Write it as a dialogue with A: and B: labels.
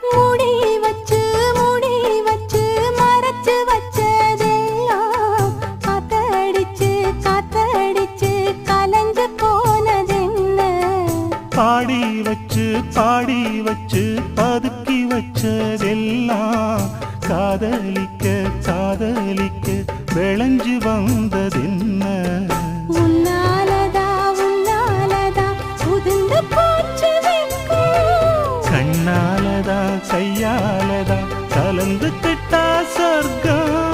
A: மூடி வச்சு மறைச்சு வச்சதெல்லாம் காத்தடிச்சு கலைஞ்சு போனதென்ன?
B: பாடி வச்சு பதுக்கி வச்சதெல்லாம் காதலிக்க விளைஞ்சு வந்ததென்ன?
A: உன்னாலதா உதிர்ந்து போச்சு வெட்கம்.
B: கண்ணாலதா கையாலதா கலந்து கிட்டா சொர்க்கம்.